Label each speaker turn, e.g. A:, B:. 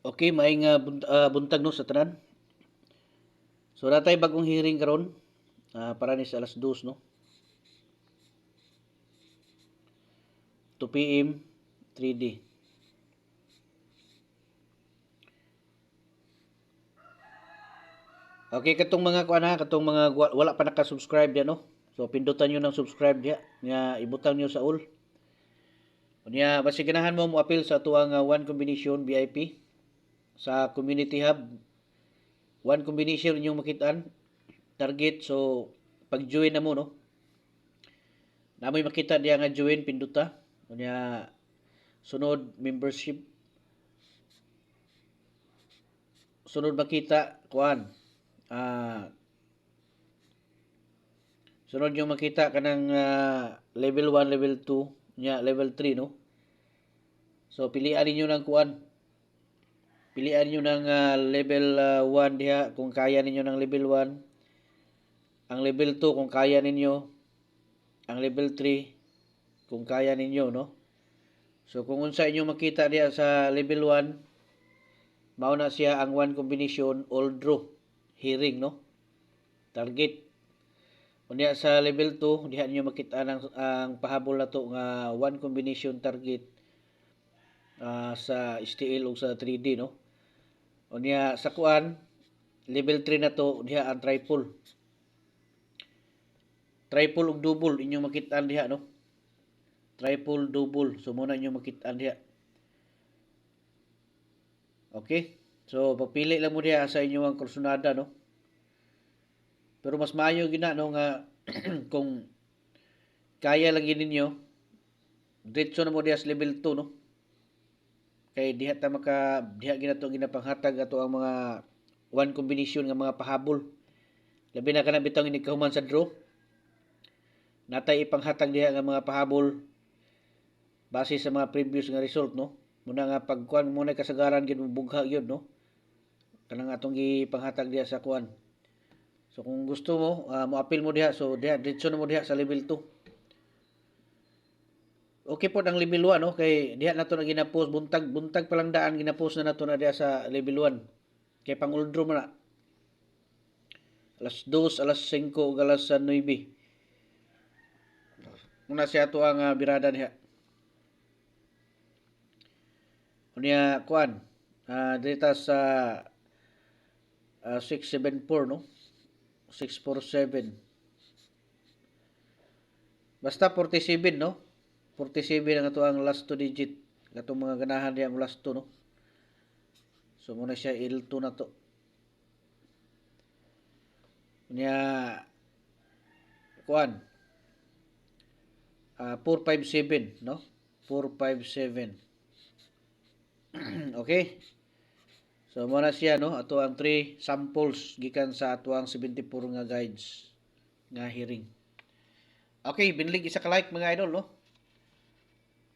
A: Okay, maayong buntag no sa tanan. So natay bagong hearing karon para ni sa alas 2 no. 2 PM 3D. Okay, katong mga kuan ha, katong mga wala pa naka-subscribe diyan no. So pindutan niyo ng subscribe diya, nga ibutang niyo sa all. Unya basi ganahan mo appeal sa tuwang one combination VIP sa community hub. One combination inyong makitaan target, so pag-join na mo no. Namoy makita diya nga join pinduta. Unya sunod membership, sunod makita kuan sunod yung makita kanang level 1, level 2 nya level 3 no. So pilian ninyo ng kuan, pilian niyo ng level 1 diha kung kaya ninyo ng level 1, ang level 2 kung kaya ninyo, ang level 3 kung kaya ninyo no. So kung unsa inyo makita diha sa level 1, mao na siya ang one combination all draw hearing no. Target. Unya sa level 2, diha niyo makita ang pahabol na to nga one combination target sa STL o sa 3D no. Unya sa kuan level 3 na to diha ang triple. Triple ug double inyo makita diha no. Triple double, so muna inyo makita diha. Okay? So pagpili lang mo diha sa inyong kursunada no. Pero mas maayo gina no nga kung kaya lang ninyo diretso na mo diha sa level 2 no. Kay diha ta maka diha ginato ginapanghatag ato ang mga one combination nga mga pahabol. Labi na kana bitaw ini kahuman sa draw. Natay ipanghatag diha nga mga pahabol base sa mga previous nga result no. Muna nga pagkuan muna kasagaran gid bugha gyud no. Kanang atong gipanghatag diha sa kuan. So kung gusto mo, mo-appeal mo diha, so diha diretso na mo diha sa level 2. Okay po ang level 1 no, kay diha nato na gina-post buntag pa lang daan gina-post na nato na diha sa level 1. Kay pang uldro man na. Alas 2, alas 5 ug alas 9. Muna siya to ang birada diha. Unya kuan, dita sa 674 no. 647. Basta 47 no. 47 ang ato ang last 2 digit. Katong mga ganahan diya ang last 2 no. So muna siya L2 na to. Unya kuan 457 no. 457. Okay? So muna siya no, ato ang 3 samples gikan sa ato ang 74 nga guides nga hearing. Okay, binlig isa ka like mga idol no.